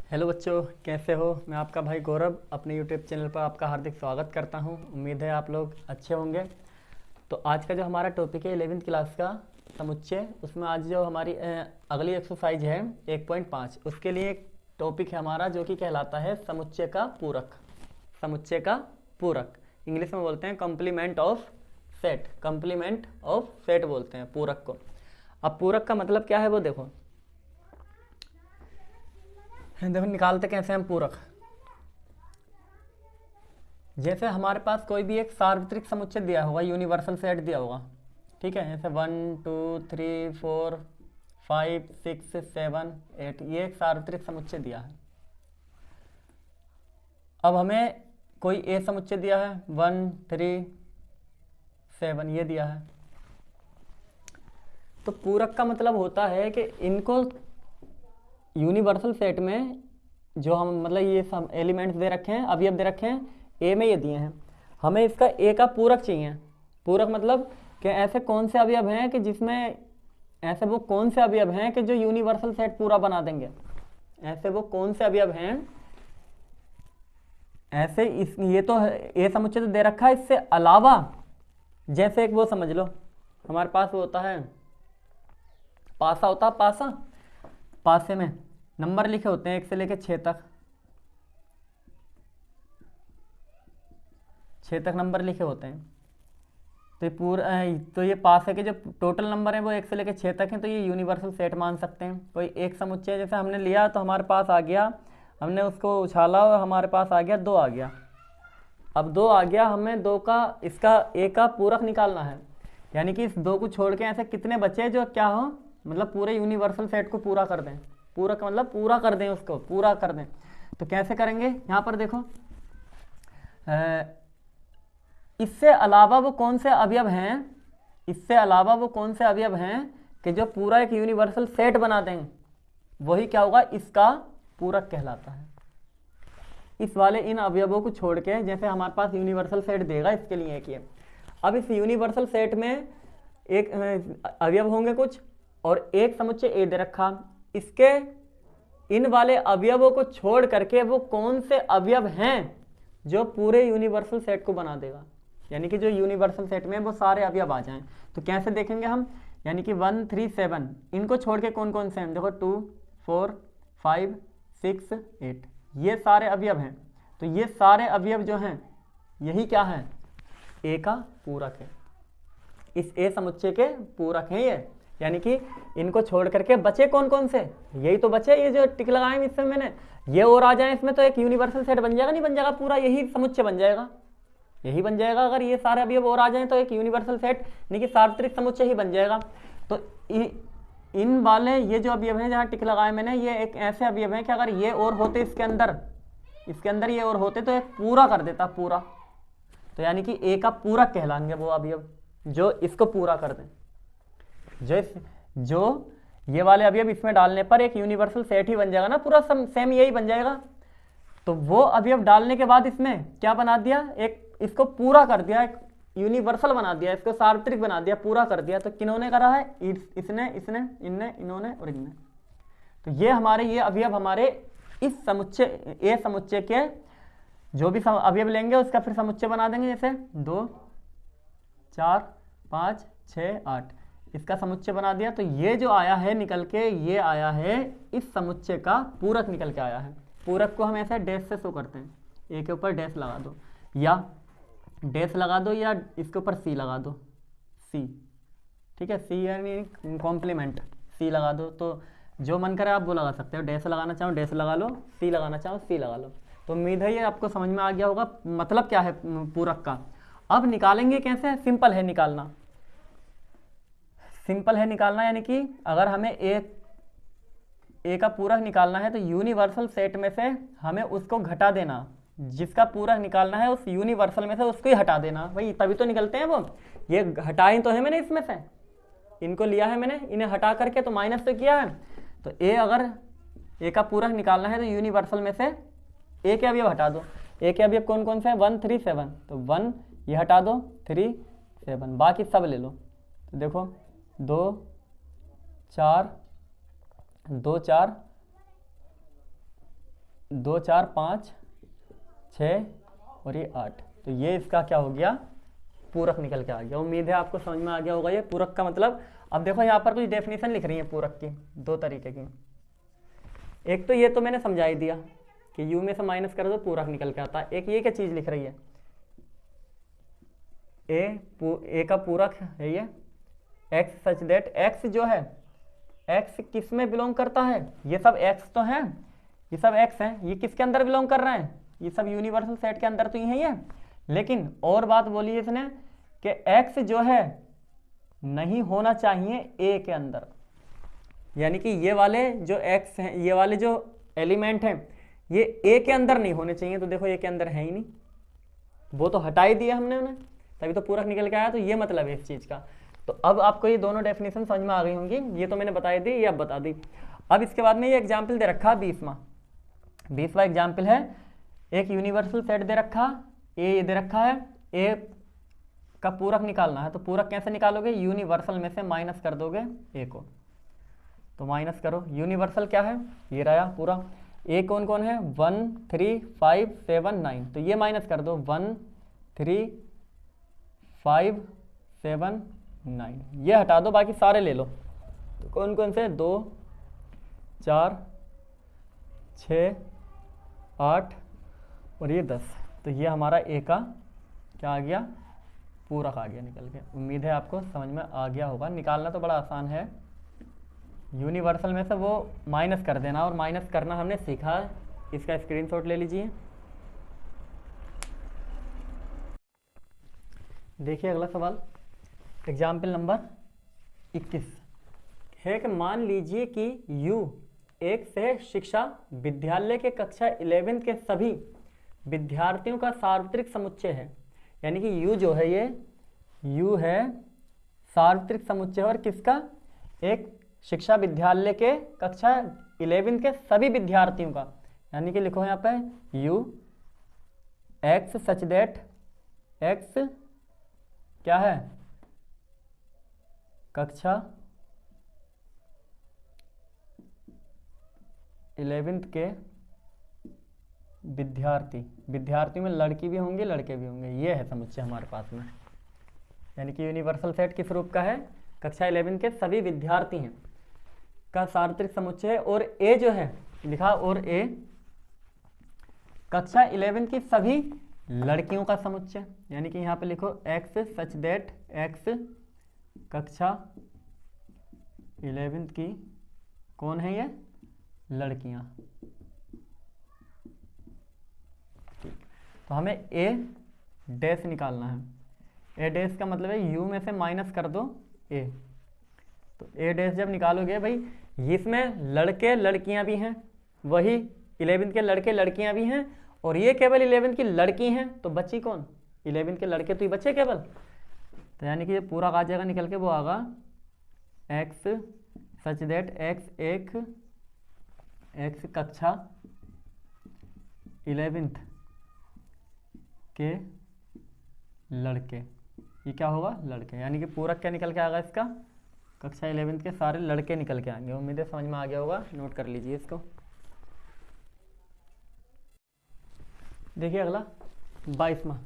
Hello बच्चों, कैसे हो। मैं आपका भाई गौरव अपने यूट्यूब चैनल पर आपका हार्दिक स्वागत करता हूं। उम्मीद है आप लोग अच्छे होंगे। तो आज का जो हमारा टॉपिक है 11वीं क्लास का समुच्चय, उसमें आज जो हमारी अगली एक्सरसाइज है 1.5, उसके लिए एक टॉपिक है हमारा जो कि कहलाता है समुच्चय का पूरक। समुच्चय का पूरक इंग्लिश में बोलते हैं complement of set. Complement of set बोलते हैं पूरक को। अब पूरक का मतलब क्या है वो देखो निकालते कैसे हम पूरक। जैसे हमारे पास कोई भी एक सार्वत्रिक समुच्चय दिया होगा, यूनिवर्सल सेट दिया होगा, ठीक है। जैसे 1 2 3 4 5 6 7 8, ये एक सार्वत्रिक समुच्चय दिया है। अब हमें कोई ए समुच्चय दिया है 1 3 7, ये दिया है। तो पूरक का मतलब होता है कि इनको यूनिवर्सल सेट में जो हम मतलब ये सब एलिमेंट्स दे रखे हैं, अवयव दे रखे हैं, ए में ये दिए हैं, हमें इसका ए का पूरक चाहिए। पूरक मतलब कि ऐसे कौन से अवयव हैं कि जिसमें ऐसे वो कौन से अवयव हैं कि जो यूनिवर्सल सेट पूरा बना देंगे। ऐसे वो कौन से अवयव हैं, ऐसे इस ये तो ए समुच्चय तो दे रखा है, इससे अलावा जैसे एक वो समझ लो हमारे पास वो होता है पासा, होता है पासा। पासे में नंबर लिखे होते हैं 1 से लेकर 6 तक, 6 तक नंबर लिखे होते हैं। तो ये तो ये पासे के जो टोटल नंबर हैं वो 1 से लेकर 6 तक हैं, तो ये यूनिवर्सल सेट मान सकते हैं। कोई एक समुच्चय जैसे हमने लिया तो हमारे पास आ गया, हमने उसको उछाला और हमारे पास आ गया 2 आ गया। अब 2 आ गया, हमें 2 का इसका ए का पूरक निकालना है। यानी कि इस 2 को छोड़ के ऐसे कितने बचे जो क्या हो, मतलब पूरे यूनिवर्सल सेट को पूरा कर दें। पूरक मतलब पूरा कर दें, उसको पूरा कर दें। तो कैसे करेंगे, यहाँ पर देखो इससे अलावा वो कौन से अवयव हैं, इससे अलावा वो कौन से अवयव हैं कि जो पूरा एक यूनिवर्सल सेट बना दें, वही क्या होगा, इसका पूरक कहलाता है। इस वाले इन अवयवों को छोड़ के जैसे हमारे पास यूनिवर्सल सेट देगा, इसके लिए एक ये। अब इस यूनिवर्सल सेट में एक अवयव होंगे कुछ और एक समुच्चय ए दे रखा, इसके इन वाले अवयवों को छोड़ करके वो कौन से अवयव हैं जो पूरे यूनिवर्सल सेट को बना देगा। यानी कि जो यूनिवर्सल सेट में वो सारे अवयव आ जाएं। तो कैसे देखेंगे हम, यानी कि 1 3 7 इनको छोड़ के कौन कौन से हैं, देखो 2 4 5 6 8, ये सारे अवयव हैं। तो ये सारे अवयव जो हैं यही क्या है, ए का पूरक है। इस ए समुच्चय के पूरक हैं ये। यानी कि इनको छोड़ करके बचे कौन कौन से, यही तो बचे, ये जो टिक लगाए इसमें मैंने, ये और आ जाए इसमें तो एक यूनिवर्सल सेट बन जाएगा, नहीं बन जाएगा, पूरा यही समुच्चय बन जाएगा, यही बन जाएगा। अगर ये सारे अवयव और आ जाएं तो एक यूनिवर्सल सेट यानी कि सार्वत्रिक समुच्चय ही बन जाएगा। तो इन वाले ये जो अवयव हैं जहाँ टिक लगाए मैंने, ये एक ऐसे अवयव हैं कि अगर ये और होते इसके अंदर ये और होते तो एक पूरा कर देता पूरा। तो यानी कि ए का पूरक कहलाएंगे वो अवयव जो इसको पूरा कर दें। जो ये वाले अवयव इसमें डालने पर एक यूनिवर्सल सेट ही बन जाएगा ना, पूरा सेम यही बन जाएगा। तो वो अवयव डालने के बाद इसमें क्या बना दिया, एक इसको पूरा कर दिया, एक यूनिवर्सल बना दिया, इसको सार्वत्रिक बना दिया, पूरा कर दिया। तो किन्होंने करा है, इसने, इनने, इन्होंने और इनने। तो ये हमारे ये अवयव हमारे इस समुच्चय ए समुच्चय के जो भी अवयव लेंगे उसका फिर समुच्चय बना देंगे। जैसे 2 4 5 6 8 इसका समुच्चय बना दिया। तो ये जो आया है निकल के, ये आया है इस समुच्चय का पूरक निकल के आया है। पूरक को हम ऐसे डैश से शो करते हैं, ए के ऊपर डैश लगा दो या डैश लगा दो या इसके ऊपर सी लगा दो, सी, ठीक है, सी यानी कॉम्प्लीमेंट, सी लगा दो। तो जो मन करे आप वो लगा सकते हो, डैश लगाना चाहो डैश लगा लो, सी लगाना चाहो सी लगा लो। तो उम्मीद है ये आपको समझ में आ गया होगा मतलब क्या है पूरक का। अब निकालेंगे कैसे, सिंपल है निकालना, सिंपल है निकालना। यानी कि अगर हमें ए का पूरक निकालना है तो यूनिवर्सल सेट में से हमें उसको घटा देना, जिसका पूरक निकालना है उस यूनिवर्सल में से उसको ही हटा देना भाई, तभी तो निकलते हैं वो। ये हटाए तो है मैंने इसमें से, इनको लिया है मैंने, इन्हें हटा करके तो माइनस तो किया है। तो ए अगर ए का पूरक निकालना है तो यूनिवर्सल में से ए के अवयव हटा दो। ए के अवयव कौन कौन से हैं, 1 3 7, तो 1 ये हटा दो, 3 7, बाकी सब ले लो। तो देखो 2 4 2 4 2 4 5 6 और ये 8, तो ये इसका क्या हो गया, पूरक निकल के आ गया। उम्मीद है आपको समझ में आ गया होगा ये पूरक का मतलब। अब देखो यहाँ पर कुछ डेफिनेशन लिख रही है पूरक की, दो तरीके की। एक तो ये तो मैंने समझा ही दिया कि u में से माइनस कर दो पूरक निकल के आता है। एक ये क्या चीज़ लिख रही है, ए का पूरक है ये x सच दैट x जो है, x किस में बिलोंग करता है, ये सब x तो है, ये सब x है, ये किसके अंदर बिलोंग कर रहे हैं, ये सब यूनिवर्सल सेट के अंदर तो ही है ये। लेकिन और बात बोली है इसने कि x जो है नहीं होना चाहिए a के अंदर, यानी कि ये वाले जो x हैं, ये वाले जो एलिमेंट हैं ये a के अंदर नहीं होने चाहिए। तो देखो a के अंदर है ही नहीं, वो तो हटा ही दिया हमने उन्हें, तभी तो पूरक निकल के आया। तो ये मतलब है इस चीज़ का। तो अब आपको ये दोनों डेफिनेशन समझ में आ गई होंगी, ये तो मैंने बताई दी, ये अब बता दी। अब इसके बाद में ये एग्जाम्पल दे रखा 20वां एग्जाम्पल है, एक यूनिवर्सल सेट दे रखा, ए दे रखा है, ए का पूरक निकालना है। तो पूरक कैसे निकालोगे, यूनिवर्सल में से माइनस कर दोगे ए को। तो माइनस करो, यूनिवर्सल क्या है, ये रहा पूरा। ए कौन कौन है, 1 3 5 7 9, तो ये माइनस कर दो, 1 3 5 7 9, ये हटा दो, बाकी सारे ले लो। तो कौन कौन से, 2 4 6 8 और ये 10। तो ये हमारा ए का क्या आ गया, पूरक आ गया निकल के। उम्मीद है आपको समझ में आ गया होगा। निकालना तो बड़ा आसान है, यूनिवर्सल में से वो माइनस कर देना, और माइनस करना हमने सीखा है। इसका स्क्रीनशॉट ले लीजिए। देखिए अगला सवाल, एग्जाम्पल नंबर 21 है कि मान लीजिए कि U एक से शिक्षा विद्यालय के कक्षा 11 के सभी विद्यार्थियों का सार्वत्रिक समुच्चय है। यानी कि U जो है, ये U है सार्वत्रिक समुच्चय, और किसका, एक शिक्षा विद्यालय के कक्षा 11 के सभी विद्यार्थियों का। यानी कि लिखो यहाँ पे U x such that x क्या है, कक्षा 11th के विद्यार्थियों में लड़की भी होंगे लड़के भी होंगे, ये है समुच्चय हमारे पास में। यानी कि यूनिवर्सल सेट किस रूप का है, कक्षा 11 के सभी विद्यार्थी हैं का सार्वत्रिक समुच्चय है। और ए जो है लिखा, और ए कक्षा 11 की सभी लड़कियों का समुच्चय। यानी कि यहाँ पे लिखो x सच दैट x कक्षा 11 की कौन है, ये लड़कियां। ठीक, तो हमें a डैश निकालना है। a डैश का मतलब है u में से माइनस कर दो a। तो a डैश जब निकालोगे भाई, इसमें लड़के लड़कियां भी हैं, वही 11 के लड़के लड़कियां भी हैं, और ये केवल 11 की लड़की हैं, तो बच्ची कौन, 11 के लड़के तो ही बच्चे केवल। तो यानी कि ये पूरा आ जाएगा निकल के, वो आगा x सच दैट x कक्षा 11 के लड़के, ये क्या होगा, लड़के। यानी कि पूरक क्या निकल के आएगा इसका, कक्षा 11 के सारे लड़के निकल के आएंगे। उम्मीद है समझ में आ गया होगा, नोट कर लीजिए इसको। देखिए अगला 22वां,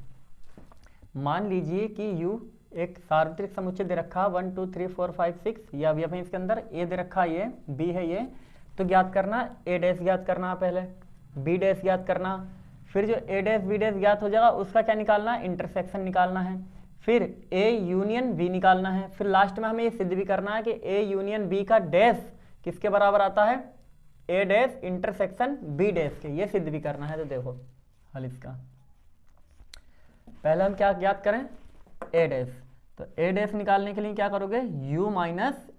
मान लीजिए कि U एक सार्वत्रिक समुच्चय दे रखा 1 2 3 4 5 6, या अभी इसके अंदर A दे रखा, ये B है ये। तो ज्ञात करना, A डैश ज्ञात करना, पहले B डैश ज्ञात करना, फिर जो A डैश B डैश ज्ञात हो जाएगा उसका क्या निकालना, इंटरसेक्शन निकालना है, फिर A यूनियन B निकालना है, फिर लास्ट में हमें ये सिद्ध भी करना है कि A यूनियन B का डैश किसके बराबर आता है, A dash intersection B dash के, ये सिद्ध भी करना है। तो देखो हल इसका, पहले हम क्या ज्ञात करें, A डैश। तो A डैश निकालने के लिए क्या करोगे, U माइनस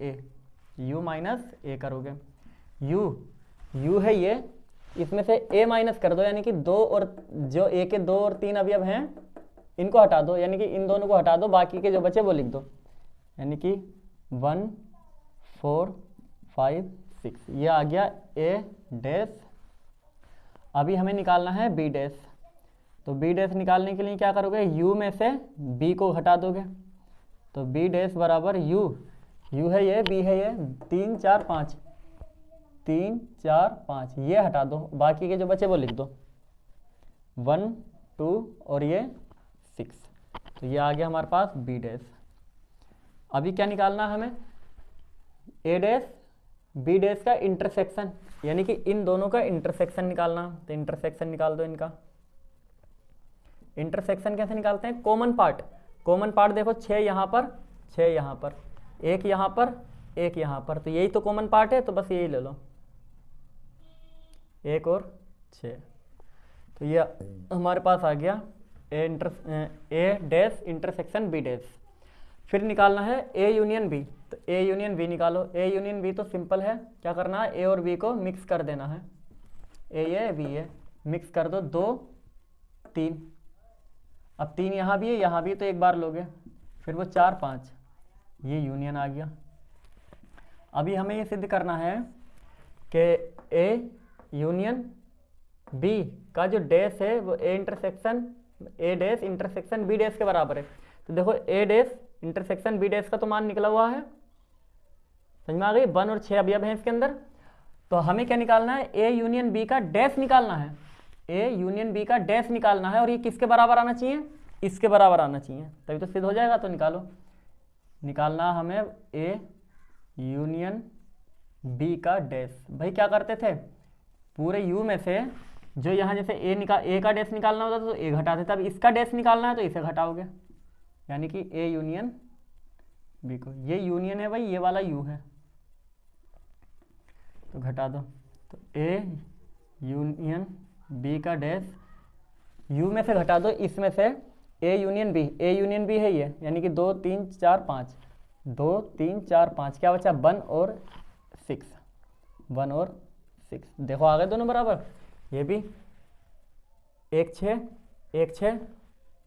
A करोगे। U है ये, इसमें से A माइनस कर दो, यानी कि 2 और जो A के 2 और 3 अवयव हैं इनको हटा दो, यानी कि इन दोनों को हटा दो, बाकी के जो बचे वो लिख दो। यानी कि 1 4 5 6, ये आ गया A डैश। अभी हमें निकालना है B डैश। तो B डैश निकालने के लिए क्या करोगे, U में से B को हटा दोगे। तो B डैश बराबर U है ये, B है ये, 3 4 5, 3 4 5 ये हटा दो, बाकी के जो बचे वो लिख दो 1 2 और ये 6। तो ये आ गया हमारे पास बी डैश। अभी क्या निकालना है हमें, ए डैश बी डैश का इंटरसेक्शन, यानी कि इन दोनों का इंटरसेक्शन निकालना। तो इंटरसेक्शन निकाल दो इनका। इंटरसेक्शन कैसे निकालते हैं, कॉमन पार्ट। कॉमन पार्ट देखो 6 यहाँ पर 6 यहाँ पर, 1 यहाँ पर 1 यहाँ पर, तो यही तो कॉमन पार्ट है, तो बस यही ले लो 1 और 6। तो ये हमारे पास आ गया ए डैश इंटरसेक्शन बी डैश। फिर निकालना है ए यूनियन बी। तो ए यूनियन बी निकालो। ए यूनियन बी तो सिंपल है, क्या करना है, ए और बी को मिक्स कर देना है। ए ये बी ये मिक्स कर दो, 2 3, अब 3 यहाँ भी है यहाँ भी, तो एक बार लोगे, फिर वो 4 5, ये यूनियन आ गया। अभी हमें ये सिद्ध करना है कि ए यूनियन बी का जो डैश है वो ए डैश इंटरसेक्शन बी डैश के बराबर है। तो देखो ए डैश इंटरसेक्शन बी डैश का तो मान निकला हुआ है, समझ में आ गई। 1 और 6 अवयव हैं इसके अंदर। तो हमें क्या निकालना है, ए यूनियन बी का डैश निकालना है। ए यूनियन बी का डैश निकालना है, और ये किसके बराबर आना चाहिए, इसके बराबर आना चाहिए, तभी तो सिद्ध हो जाएगा। तो निकालो, निकालना हमें ए यूनियन बी का डैश। भाई क्या करते थे, पूरे यू में से जो यहाँ जैसे ए का डैश निकालना होता था तो ए घटा देता, अब इसका डैश निकालना है तो इसे घटाओगे, यानी कि ए यूनियन बी को, ये यूनियन है भाई, ये वाला यू है, तो घटा दो। तो ए यूनियन बी का डैश यू में से घटा दो, इसमें से ए यूनियन बी है ये, यानी कि 2 3 4 5, 2 3 4 5, क्या बचा 1 और 6, 1 और 6। देखो आ गए दोनों बराबर, ये भी 1 6 1 6,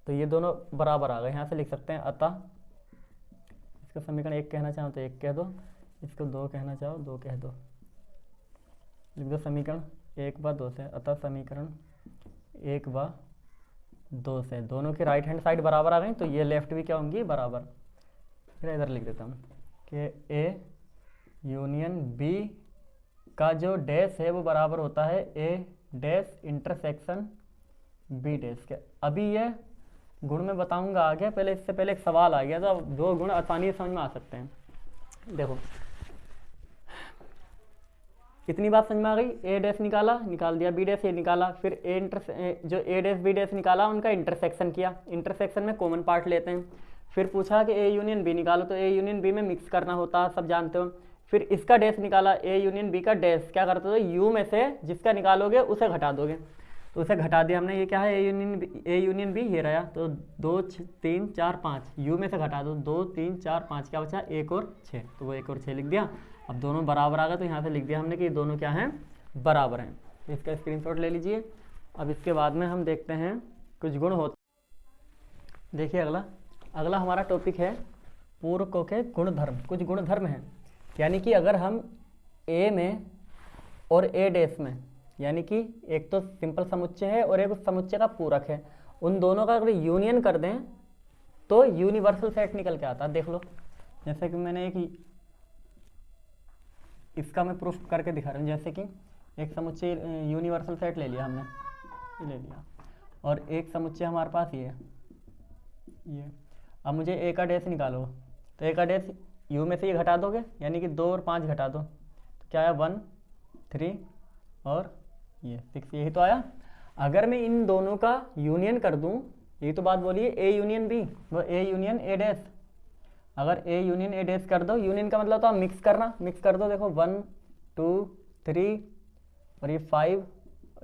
तो ये दोनों बराबर आ गए। यहाँ से लिख सकते हैं अतः, इसका समीकरण 1 कहना चाहो तो 1 कह दो, इसको 2 कहना चाहो 2 कह दो, लिख दो समीकरण 1 व 2 से। अतः समीकरण 1 व 2 से दोनों की राइट हैंड साइड बराबर आ गई, तो ये लेफ्ट भी क्या होंगी, बराबर। फिर इधर लिख देता हूँ कि ए यूनियन बी का जो डैश है वो बराबर होता है ए डैश इंटरसेक्शन बी डैश के। अभी ये गुण में बताऊंगा आगे, पहले इससे पहले एक सवाल आ गया, तो अब 2 गुण आसानी से समझ में आ सकते हैं। देखो कितनी बात समझ में आ गई, ए डैश निकाल दिया, बी डैश ये निकाला, फिर जो ए डैश बी डैश निकाला उनका इंटरसेक्शन किया, इंटरसेक्शन में कॉमन पार्ट लेते हैं। फिर पूछा कि ए यूनियन बी निकालो, तो ए यूनियन बी में मिक्स करना होता है, सब जानते हो। फिर इसका डैश निकाला, ए यूनियन बी का डैश, क्या करते हो, यू में से जिसका निकालोगे उसे घटा दोगे, तो उसे घटा दिया हमने। ये क्या है, ए यूनियन बी ये रहा, तो 2 3 4 5, यू में से घटा दो, 2 3 4 5, क्या बचा 1 और 6, तो वो 1 और 6 लिख दिया। अब दोनों बराबर आ गए, तो यहाँ से लिख दिया हमने कि ये दोनों क्या हैं, बराबर हैं। तो इसका स्क्रीनशॉट ले लीजिए। अब इसके बाद में हम देखते हैं कुछ गुण होते। देखिए अगला हमारा टॉपिक है पूरकों के गुणधर्म। कुछ गुणधर्म हैं, यानी कि अगर हम ए में और ए डैश में, यानी कि एक तो सिंपल समुच्चय है और एक उस समुच्चय का पूरक है, उन दोनों का अगर यूनियन कर दें तो यूनिवर्सल सेट निकल के आता है। देख लो, जैसे कि मैंने एक इसका मैं प्रूफ करके दिखा रहा हूँ। जैसे कि एक समुच्चय यूनिवर्सल सेट ले लिया हमने, ले लिया, और एक समुच्चय हमारे पास ये। अब मुझे ए का डैश निकालो, तो ए का डैश यू में से ये घटा दोगे, यानी कि 2 और 5 घटा दो, तो क्या आया 1 3 और ये 6, यही तो आया। अगर मैं इन दोनों का यूनियन कर दूं, यही तो बात बोलिए, ए यूनियन बी वो ए यूनियन ए डैश। अगर ए यूनियन ए डैश कर दो, यूनियन का मतलब तो मिक्स करना, मिक्स कर दो। देखो 1 2 3 और ये 5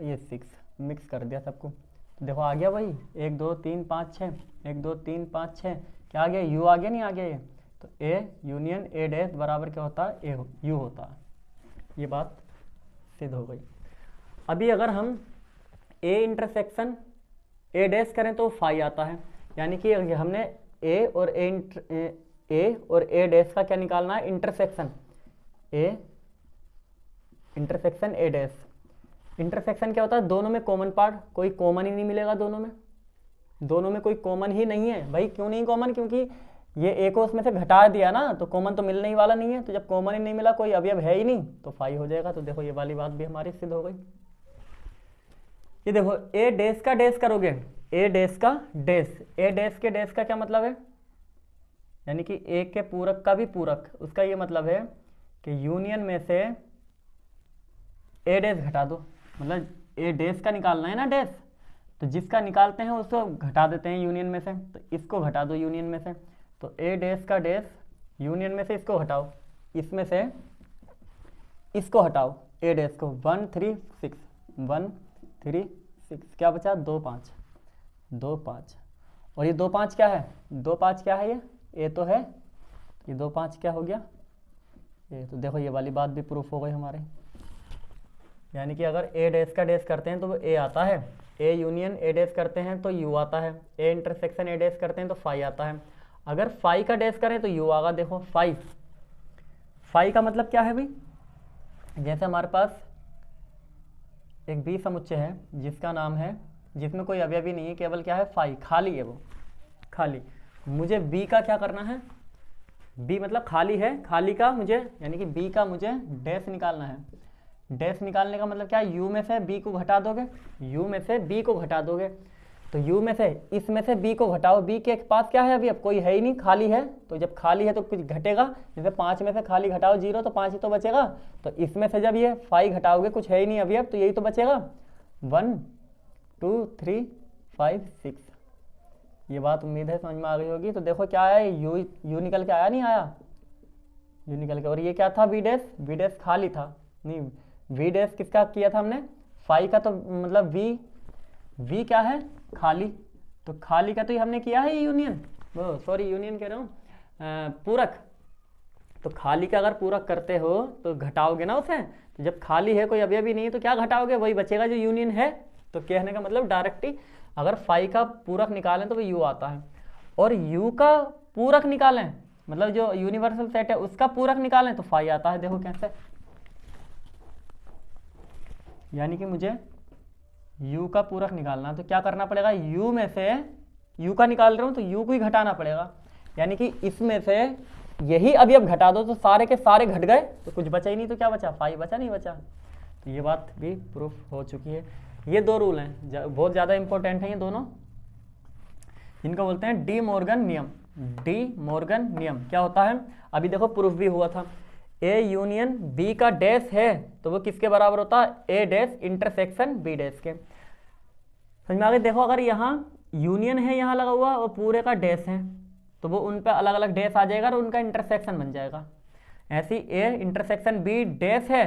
ये 6, मिक्स कर दिया सबको, तो देखो आ गया वही 1 2 3 5 6, 1 2 3 5 6, क्या आ गया, यू आ गया, नहीं आ गया ये। तो ए यूनियन ए डैश बराबर क्या होता है, ए यू होता है। ये बात सिद्ध हो गई। अभी अगर हम ए इंटरसेक्शन ए डैश करें तो फाई आता है, यानी कि हमने ए और ए डैश का क्या निकालना है, intersection, A intersection A dash. Intersection क्या होता है, दोनों में कॉमन पार्ट, कोई कॉमन ही नहीं मिलेगा दोनों में, दोनों में कोई कॉमन ही नहीं है। भाई क्यों नहीं कॉमन, क्योंकि ये ए को उसमें से घटा दिया ना, तो कॉमन तो मिलने ही वाला नहीं है, तो जब कॉमन ही नहीं मिला, कोई अवयव है ही नहीं, तो फाई हो जाएगा। तो देखो ये वाली बात भी हमारी सिद्ध हो गई। ये देखो ए डैश का डैश करोगे, ए डैश का डैश, ए डैश के डैश का क्या मतलब है, यानी कि ए के पूरक का भी पूरक, उसका ये मतलब है कि यूनियन में से ए डैश घटा दो, मतलब ए डैश का निकालना है ना डैश, तो जिसका निकालते हैं उसको घटा देते हैं यूनियन में से, तो इसको घटा दो यूनियन में से, तो ए डैश का डैश यूनियन में से इसको हटाओ, इसमें से इसको हटाओ ए डैश को, 1 3 6 1 3 6 क्या बचा 2 5 2 5, और ये 2 5 क्या है, 2 5 क्या है, ये ए तो है, ये 2 5 क्या हो गया ए, तो देखो ये वाली बात भी प्रूफ हो गई हमारे, यानी कि अगर ए डैश का डैश करते हैं तो वो ए आता है, ए यूनियन ए डैश करते हैं तो यू आता है, ए इंटरसेक्शन ए डैश करते हैं तो फाई आता है, अगर फाई का डैश करें तो यू आगा। देखो फाई, फाई का मतलब क्या है भाई, जैसे हमारे पास एक बी समुच्चय है जिसका नाम है, जिसमें कोई अवयवी नहीं है, केवल क्या है फाई, खाली है वो, खाली, मुझे बी का क्या करना है, बी मतलब खाली है, खाली का मुझे यानी कि बी का मुझे डैश निकालना है, डैश निकालने का मतलब क्या है, यू में से बी को घटा दोगे, यू में से बी को घटा दोगे, तो यू में से इसमें से बी को घटाओ, बी के पास क्या है अभी, अब कोई है ही नहीं, खाली है, तो जब खाली है तो कुछ घटेगा, जैसे 5 में से खाली घटाओ 0 तो 5 ही तो बचेगा, तो इसमें से जब ये 5 घटाओगे कुछ है ही नहीं अभी, अब तो यही तो बचेगा 1 2 3 5 6। ये बात उम्मीद है समझ में आ गई होगी। तो देखो क्या आया, यू निकल के आया, नहीं आया, यू निकल के, और ये क्या था, वी डैश खाली था, नहीं वी डैश किसका किया था हमने, फाई का, तो मतलब वी क्या है खाली, तो खाली का तो ये हमने किया है यूनियन, वो सॉरी यूनियन कह रहा हूँ, पूरक, तो खाली का अगर पूरक करते हो तो घटाओगे ना उसे, तो जब खाली है कोई अवयवी नहीं है तो क्या घटाओगे, वही बचेगा जो यूनियन है, तो कहने का मतलब डायरेक्ट ही अगर फाई का पूरक निकालें तो वो यू आता है, और यू का पूरक निकालें मतलब जो यूनिवर्सल सेट है उसका पूरक निकालें तो फाई आता है। देखो कैसे, यानी कि मुझे u का पूरक निकालना है तो क्या करना पड़ेगा, u में से u का निकाल रहा हूं तो u को ही घटाना पड़ेगा, यानी कि इसमें से यही अवयव घटा दो तो सारे के सारे घट गए, तो कुछ बचा ही नहीं, तो क्या बचा, फाई बचा, नहीं बचा। तो ये बात भी प्रूफ हो चुकी है। ये 2 रूल हैं, बहुत ज़्यादा इंपॉर्टेंट हैं ये दोनों, इनको बोलते हैं डी मॉर्गन नियम। डी मॉर्गन नियम क्या होता है, अभी देखो प्रूफ भी हुआ था, ए यूनियन बी का डैश है तो वो किसके बराबर होता है, ए डैश इंटरसेक्शन बी डैश के। समझ में आ गई। देखो अगर यहाँ यूनियन है यहाँ लगा हुआ और पूरे का डैश है तो वो उन पे अलग अलग डैश आ जाएगा और उनका इंटरसेक्शन बन जाएगा। ऐसी ए इंटरसेक्शन बी डैश है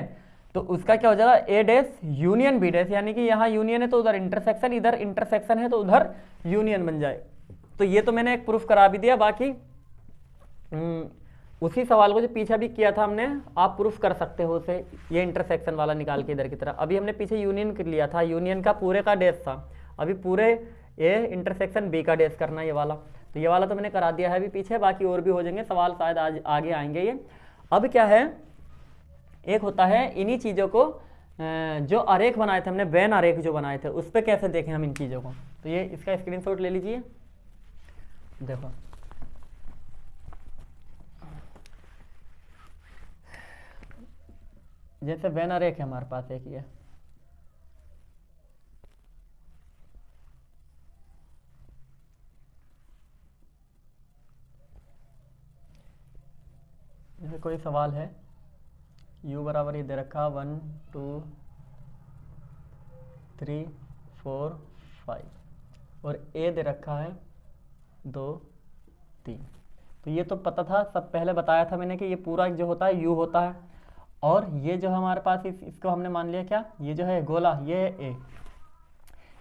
तो उसका क्या हो जाएगा, ए डैश यूनियन बी डैश, यानी कि यहाँ यूनियन है तो उधर इंटरसेक्शन, इधर इंटरसेक्शन है तो उधर यूनियन बन जाए। तो ये तो मैंने एक प्रूफ करा भी दिया, बाकी उसी सवाल को जो पीछे भी किया था हमने, आप प्रूफ कर सकते हो उसे, ये इंटरसेक्शन वाला निकाल के इधर की तरह। अभी हमने पीछे यूनियन कर लिया था, यूनियन का पूरे का डैश था, अभी पूरे ए इंटरसेक्शन बी का डैश करना है ये वाला, तो ये वाला तो मैंने करा दिया है अभी पीछे, बाकी और भी हो जाएंगे सवाल, शायद आज आगे आएंगे ये। अब क्या है, एक होता है इन्हीं चीज़ों को जो आरेख बनाए थे हमने, वेन आरेख जो बनाए थे उस पर कैसे देखें हम इन चीज़ों को, तो ये इसका स्क्रीनशॉट ले लीजिए। देखो जैसे वेन आरेख है हमारे पास एक ये, जैसे कोई सवाल है, u बराबर ये दे रखा 1 2 3 4 5 और a दे रखा है 2 3, तो ये तो पता था, सब पहले बताया था मैंने कि ये पूरा जो होता है u होता है, और ये जो हमारे पास इसको हमने मान लिया क्या, ये जो है गोला ये है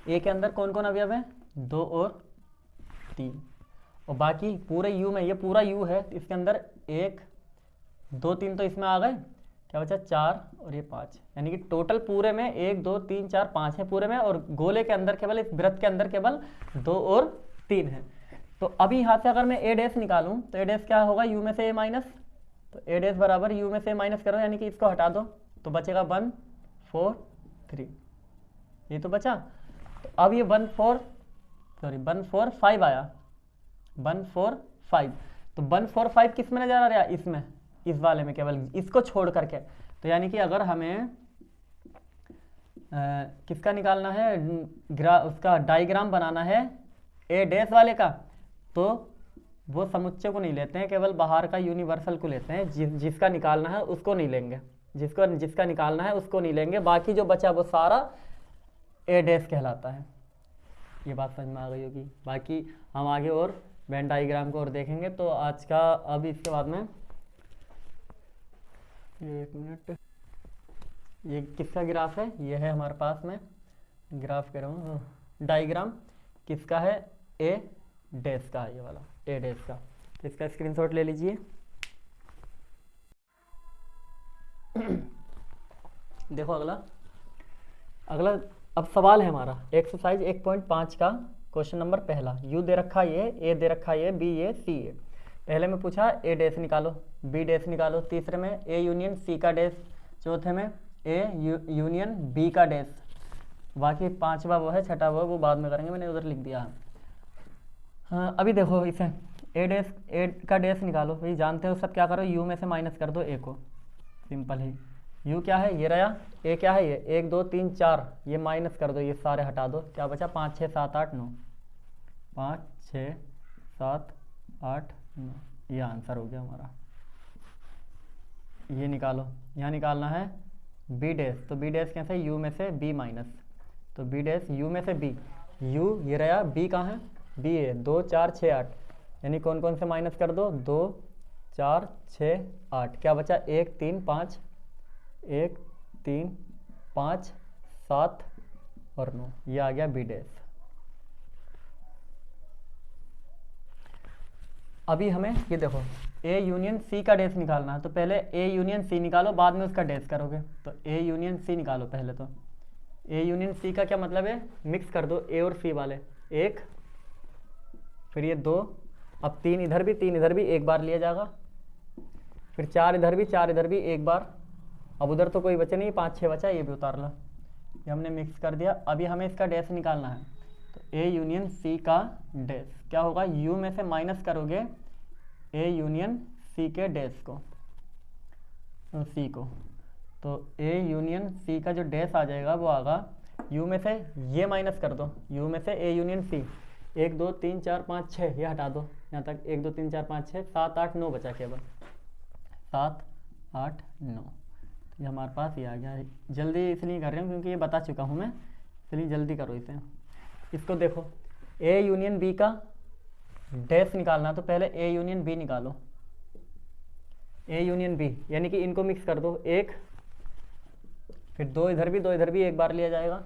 ए के अंदर कौन कौन अवयव है, 2 और 3, और बाकी पूरे u में ये पूरा u है, इसके अंदर 1 2 3 तो इसमें आ गए, क्या बचा 4 और ये 5, यानी कि टोटल पूरे में 1 2 3 4 5 है पूरे में, और गोले के अंदर केवल, इस वृत्त के अंदर केवल 2 और 3 है। तो अभी यहाँ से अगर मैं ए डैश निकालूं तो ए डैश क्या होगा, u में से a माइनस, तो ए डैश बराबर u में से माइनस करो, यानी कि इसको हटा दो तो बचेगा 1 4 3, ये तो बचा। तो अब ये 1 4 5 आया, 1 4 5, तो 145 किस में नजर आ रहा है, इसमें, इस वाले में, केवल इसको छोड़ करके। तो यानी कि अगर हमें किसका निकालना है, उसका डायग्राम बनाना है ए डैश वाले का, तो वो समुच्चय को नहीं लेते हैं, केवल बाहर का यूनिवर्सल को लेते हैं। जिसका निकालना है उसको नहीं लेंगे, जिसका निकालना है उसको नहीं लेंगे, बाकी जो बचा वो सारा ए डैश कहलाता है। ये बात समझ में आ गई होगी। बाकी हम आगे और वेन डायग्राम को और देखेंगे। तो आज का, अब इसके बाद में, एक मिनट, ये किसका ग्राफ है, ये है हमारे पास में, ग्राफ कह रहा हूँ, डायग्राम किसका है, ए डैश का है, ये वाला ए डैश का। तो इसका स्क्रीनशॉट ले लीजिए। देखो अगला अब सवाल है हमारा एक्सरसाइज 1.5 का क्वेश्चन नंबर पहला। यू दे रखा ये, ए दे रखा ये, बी ये, सी ये। पहले में पूछा ए डैश निकालो, बी डैश निकालो, तीसरे में ए यूनियन सी का डैश, चौथे में ए यूनियन बी का डैश, बाकी पांचवा वो है, छठा वो बाद में करेंगे, मैंने उधर लिख दिया है। हाँ अभी देखो इसे ए का डैश निकालो, भाई जानते हो सब, क्या करो यू में से माइनस कर दो ए को, सिंपल ही। यू क्या है, ये रहा, ए क्या है, ये 1 2 3 4, ये माइनस कर दो, ये सारे हटा दो, क्या बचा 5 6 7 8 9, 5 6 7 8 9, ये आंसर हो गया हमारा। ये निकालो, यहाँ निकालना है बी डैश, तो बी डैश कैसे, यू में से बी माइनस, तो बी डैश यू में से बी, यू ये रहा, बी कहाँ है, बी है, 2 4 6 8, यानी कौन कौन से माइनस कर दो, 2 4 6 8, क्या बचा 1 3 5, 1 3 5 7 और 9, ये आ गया बी डैश। अभी हमें ये देखो ए यूनियन सी का डैश निकालना है, तो पहले ए यूनियन सी निकालो, बाद में उसका डैश करोगे। तो ए यूनियन सी निकालो पहले, तो ए यूनियन सी का क्या मतलब है, मिक्स कर दो ए और सी वाले, 1 फिर ये 2, अब 3 इधर भी 3 इधर भी एक बार लिया जाएगा, फिर 4 इधर भी 4 इधर भी एक बार, अब उधर तो कोई बचे नहीं, 5 6 बचा, ये भी उतार लो, ये हमने मिक्स कर दिया। अभी हमें इसका डैश निकालना है, तो ए यूनियन सी का डैश क्या होगा, यू में से माइनस करोगे ए यूनियन सी के डैश को, सी को, तो ए यूनियन सी का जो डैश आ जाएगा वो आगा, यू में से ये माइनस कर दो, यू में से ए यूनियन सी, 1 2 3 4 5 6, ये हटा दो यहाँ तक, 1 2 3 4 5 6 7 8 9 बचा केवल, 7 8 9, ये हमारे पास ये आ गया है। जल्दी इसलिए कर रहा हूँ क्योंकि ये बता चुका हूँ मैं, इसलिए जल्दी करो इसे। इसको देखो ए यूनियन बी का डैश निकालना, तो पहले ए यूनियन बी निकालो, ए यूनियन बी, यानी कि इनको मिक्स कर दो, 1 फिर 2 इधर भी एक बार लिया जाएगा,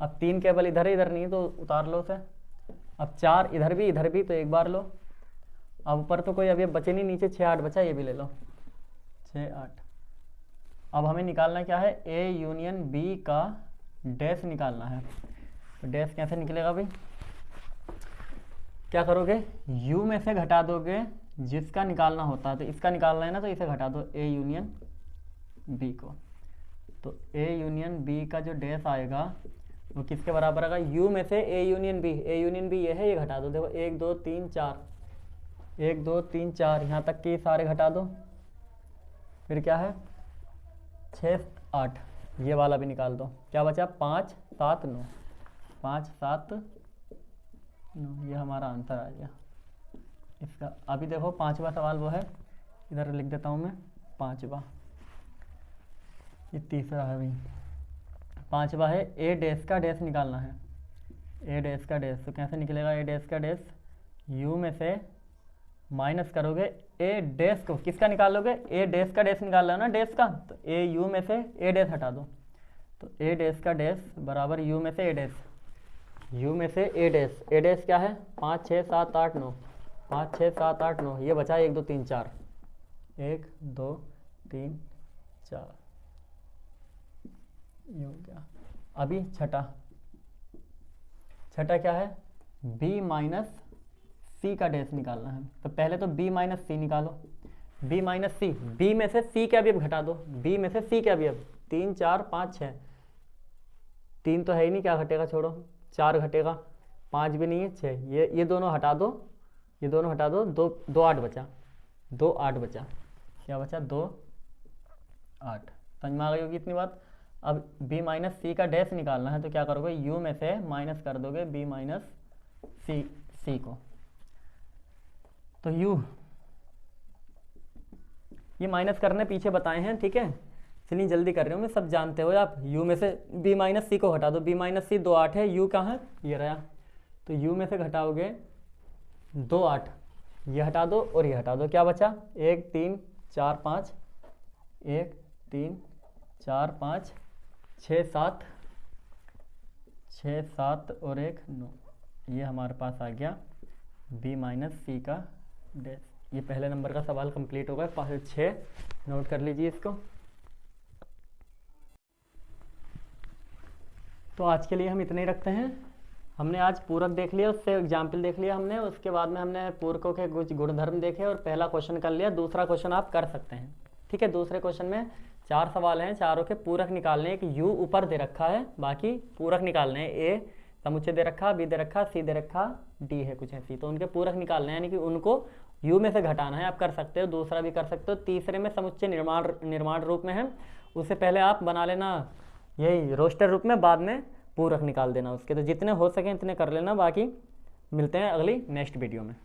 अब 3 केवल इधर है, इधर नहीं तो उतार लो उसे, अब 4 इधर भी तो एक बार लो, अब ऊपर तो कोई अभी बचे नहीं, नीचे 6 8 बचा, ये भी ले लो, 6 8। अब हमें निकालना क्या है, ए यूनियन बी का डैश निकालना है। तो डैश कैसे निकलेगा भाई, क्या करोगे, u में से घटा दोगे जिसका निकालना होता है, तो इसका निकालना है ना, तो इसे घटा दो ए यूनियन बी को, तो ए यूनियन बी का जो डैश आएगा वो किसके बराबर आएगा, u में से ए यूनियन बी ये है, ये घटा दो, देखो 1 2 3 4, 1 2 3 4, यहाँ तक के सारे घटा दो, फिर क्या है 6 8, ये वाला भी निकाल दो, क्या बचा 5 7 9, 5 7 9, ये हमारा आंसर आ गया इसका। अभी देखो पांचवा सवाल वो है, इधर लिख देता हूँ मैं, पांचवा, ये तीसरा है भाई, पांचवा है ए डैश का डैश निकालना है, ए डैश का डैश, तो कैसे निकलेगा ए डैश का डैश, यू में से माइनस करोगे ए डैश को, किसका निकालोगे, ए डैश का डैश निकाल लो ना, डैश का, तो ए यू में से ए डैश हटा दो, तो ए डैश का डैश बराबर यू में से ए डैश, यू में से ए डैश क्या है 5 6 7 8 9, 5 6 7 8 9, ये बचा 1 2 3 4, 1 2 3 4, ये हो गया। अभी छठा क्या है, b माइनस सी का डैश निकालना है, तो पहले तो b माइनस सी निकालो, b माइनस सी, b में से c के अवयव घटा दो, b में से c के अवयव 3 4 5 6, 3 तो है ही नहीं, क्या घटेगा, छोड़ो, 4 घटेगा, 5 भी नहीं है, 6, ये दोनों हटा दो, ये दोनों हटा दो, दो दो 8 बचा, 2 8 बचा, क्या बचा 2 8। समझ में आ गई होगी इतनी बात। अब b माइनस सी का डैश निकालना है तो क्या करोगे, u में से माइनस कर दोगे b माइनस सी को। तो u ये माइनस करने पीछे बताए हैं, ठीक है, इसलिए जल्दी कर रहे हो, मैं सब जानते हो आप। u में से b माइनस सी को हटा दो, b माइनस सी 2 8 है, u कहाँ है, ये रहा। तो u में से घटाओगे 2 8, ये हटा दो और ये हटा दो, क्या बचा 1 3 4 5, 1 3 4 5 6 7, 6 7 और 1 9, ये हमारे पास आ गया b माइनस सी का डैश। ये पहले नंबर का सवाल कंप्लीट होगा, 6 नोट कर लीजिए इसको। तो आज के लिए हम इतने ही रखते हैं। हमने आज पूरक देख लिया, उससे एग्जाम्पल देख लिया हमने, उसके बाद में हमने पूरकों के कुछ गुणधर्म देखे और पहला क्वेश्चन कर लिया। दूसरा क्वेश्चन आप कर सकते हैं, ठीक है। दूसरे क्वेश्चन में 4 सवाल हैं, चारों के पूरक निकालने हैं। कि u ऊपर दे रखा है, बाकी पूरक निकालने हैं। a समुच्चय दे रखा, b दे रखा, c दे रखा, d है कुछ ऐसी, तो उनके पूरक निकालने हैं, यानी कि उनको u में से घटाना है। आप कर सकते हो, दूसरा भी कर सकते हो। तीसरे में समुच्चय निर्माण रूप में है, उससे पहले आप बना लेना यही रोस्टर रूप में, बाद में पूरक निकाल देना उसके। तो जितने हो सके इतने कर लेना, बाकी मिलते हैं अगली नेक्स्ट वीडियो में।